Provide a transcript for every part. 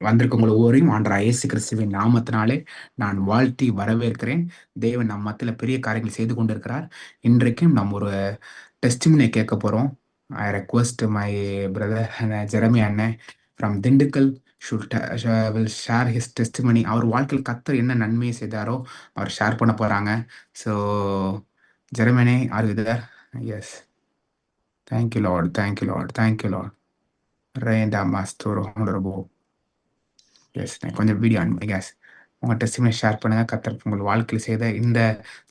வந்திருக்கவங்க ஒவ்வொருவரையும் ஆண்டவராகிய இயேசு கிறிஸ்துவின் நாமத்தினாலே நான் வாழ்த்தி வரவேற்கிறேன். தேவன் நம் மத்தியில பெரிய காரியங்கள் செய்து கொண்டிருக்கிறார். இன்றைக்கும் நம்ம ஒரு டெஸ்டிமனியை கேட்க போறோம். I request my brother Jeremy அண்ணன் from Dindigul will share his testimony. அவர் வாழ்க்கையில் கர்த்தர் என்ன நன்மையை செய்தாரோ அவர் ஷேர் பண்ண போறாங்க. ஸோ ஜெரமனே, are you there? Yes. Thank you Lord, thank you Lord, thank you Lord. ரேண்டா மாஸ்டர் ஹோனரபோ. எஸ், கொஞ்சம் வீடியோ அனுப்பி கேஸ் உங்கள் டெஸ்டிமனி ஷேர் பண்ணுங்க. கர்த்தர் உங்கள் வாழ்க்கையில் செய்த இந்த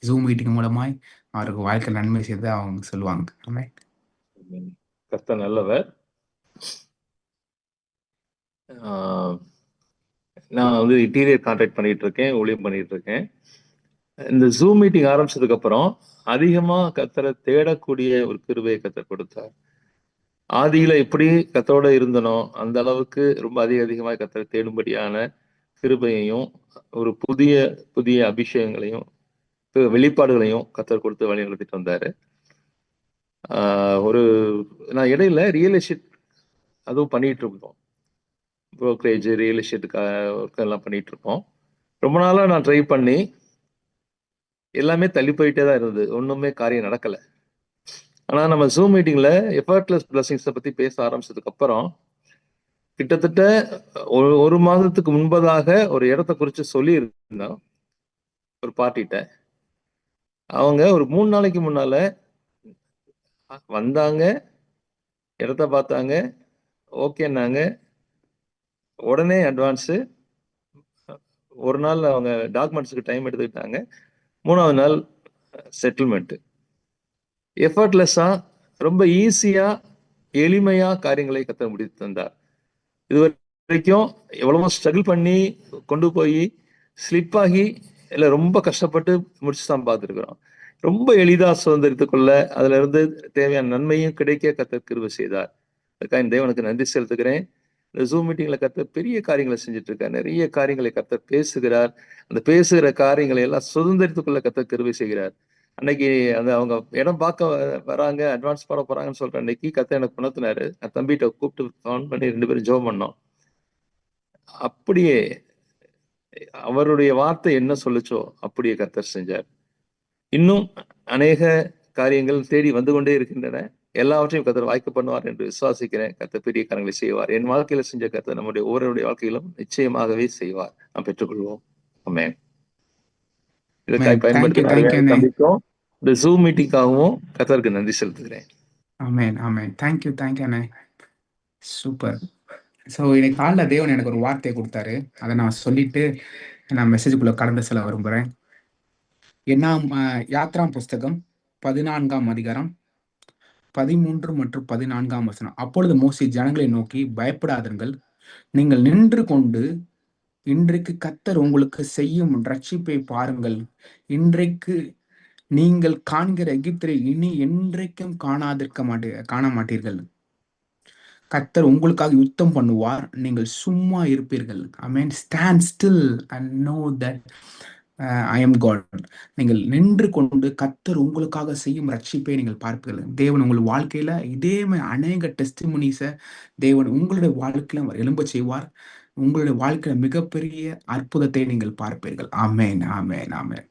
ஜூம் மீட்டிங் மூலமாய் அவருக்கு வாழ்க்கையில் நன்மை செய்து அவங்க சொல்லுவாங்க. ஆமென். கர்த்தர் நல்லவர். நான் வந்து இன்டீரியர் கான்ட்ராக்ட் பண்ணிட்டு இருக்கேன், ஊழியம் பண்ணிட்டு இருக்கேன். இந்த ஜூம் மீட்டிங் ஆரம்பிச்சதுக்கு அப்புறம் அதிகமா கர்த்தரை தேடக்கூடிய ஒரு கிருபையை கர்த்தர் கொடுத்தார். ஆதியில எப்படி கர்த்தரோட இருந்தனோ அந்த அளவுக்கு ரொம்ப அதிகமாக கர்த்தரை தேடும்படியான கிருபையையும் ஒரு புதிய புதிய அபிஷேகங்களையும் வெளிப்பாடுகளையும் கர்த்தர் கொடுத்து வழி நடத்திட்டு வந்தாரு. ஒரு நான் இடையில ரியல் எஸ்டேட் அதுவும் பண்ணிட்டு இருக்கோம். ப்ரோக்கரேஜ் ரியல் எஸ்டேட்டுக்கு ஒர்க் எல்லாம் பண்ணிட்டு இருக்கோம். ரொம்ப நாளா நான் ட்ரை பண்ணி எல்லாமே தள்ளி போயிட்டே தான் இருந்தது. ஒண்ணுமே காரியம் நடக்கல. ஆனா நம்ம ஜூம் மீட்டிங்ல எஃபர்ட்லெஸ் பிளஸிங்ஸை பத்தி பேச ஆரம்பிச்சதுக்கு அப்புறம் கிட்டத்தட்ட ஒரு மாதத்துக்கு முன்பதாக ஒரு இடத்த குறித்து சொல்லி இருந்தோம் ஒரு பார்ட்டிட்ட. அவங்க ஒரு 3 நாளைக்கு முன்னால வந்தாங்க, இடத்த பார்த்தாங்க, ஓகேன்னாங்க. உடனே அட்வான்ஸு ஒரு நாள் அவங்க டாக்குமெண்ட்ஸுக்கு டைம் எடுத்துக்கிட்டாங்க. 3வது நாள் செட்டில்மெண்ட். எஃபர்ட்லெஸ்ஸா ரொம்ப ஈஸியா எளிமையா காரியங்களை கத்த முடித்து தந்தார். இது வரைக்கும் எவ்வளவோ ஸ்ட்ரகிள் பண்ணி கொண்டு போய் ஸ்லிப் ஆகி இல்லை ரொம்ப கஷ்டப்பட்டு முடிச்சு தான் பார்த்துருக்குறோம். ரொம்ப எளிதா சுதந்திரித்துக் கொள்ள அதுல இருந்து தேவையான நன்மையும் கிடைக்க கத்த கிருபை செய்தார். அதுக்காக இந்த தேவனுக்கு நன்றி செலுத்துகிறேன். இந்த ஜூம் மீட்டிங்ல கர்த்தர் பெரிய காரியங்களை செஞ்சுட்டு இருக்கார். நிறைய காரியங்களை கர்த்தர் பேசுகிறார். அந்த பேசுகிற காரியங்களை எல்லாம் சுதந்திரித்துக் கொள்ள கர்த்தர் கிருபை செய்கிறார். அன்னைக்கு அந்த அவங்க இடம் பார்க்க வராங்க, அட்வான்ஸ் போட போறாங்கன்னு சொல்ற அன்னைக்கு கர்த்தர் எனக்கு உணர்த்தினாரு. நான் தம்பிகிட்ட கூப்பிட்டு ஃபோன் பண்ணி 2 பேரும் ஜெபம் பண்ணோம். அப்படியே அவருடைய வார்த்தை என்ன சொல்லுச்சோ அப்படியே கர்த்தர் செஞ்சார். இன்னும் அநேக காரியங்கள் தேடி வந்து கொண்டே இருக்கின்றன. எல்லாவற்றையும் கர்த்தர் வாய்க்க பண்ணுவார் என்று விசுவாசிக்கிறேன். கர்த்தர் பெரிய காரியங்களை செய்வார். என் வாழ்க்கையில செஞ்ச கர்த்தர் நம்முடைய ஒவ்வொருடைய வாழ்க்கையிலும் நிச்சயமாகவே செய்வார். நாம் பெற்றுக்கொள்வோம். ஆமென். இதற்காக பயன்படுத்தின தம்பிக்கும் இந்த ஜூம் மீட்டிங்காகவும் கர்த்தருக்கு நன்றி செலுத்துகிறேன். ஆமென், ஆமென். தேங்க்யூ, தேங்க்யூ அண்ணே. சூப்பர். ஸோ இன்னைக்கு காலைல தேவன் எனக்கு ஒரு வார்த்தையை கொடுத்தாரு. அதை நான் சொல்லிட்டு நான் மெசேஜுக்குள்ள கடந்து செல்ல விரும்புகிறேன். என்ன யாத்ராம் புஸ்தகம் 14ஆம் அதிகாரம் 13 மற்றும் 14ஆம் வசனம். அப்பொழுது மோசே ஜனங்களை நோக்கி, பயப்படாதீர்கள், நீங்கள் நின்று கொண்டு இன்றைக்கு கர்த்தர் உங்களுக்கு செய்யும் ரட்சிப்பை பாருங்கள். இன்றைக்கு நீங்கள் காண்கிற எகிப்தை இனி என்றைக்கும் காண மாட்டீர்கள். கர்த்தர் உங்களுக்காக யுத்தம் பண்ணுவார், நீங்கள் சும்மா இருப்பீர்கள். Amen. Stand still and know that I am God. நீங்கள் நின்று கொண்டு கர்த்தர் உங்களுக்காக செய்யும் ரட்சிப்பை நீங்கள் பார்ப்பீர்கள். தேவன் உங்கள் வாழ்க்கையில இதே அநேக டெஸ்டிமோனிஸை தேவன் உங்களுடைய வாழ்க்கையில எழும்ப செய்வார். உங்களுடைய வாழ்க்கையில மிகப்பெரிய அற்புதத்தை நீங்கள் பார்ப்பீர்கள். ஆமென், ஆமென், ஆமென்.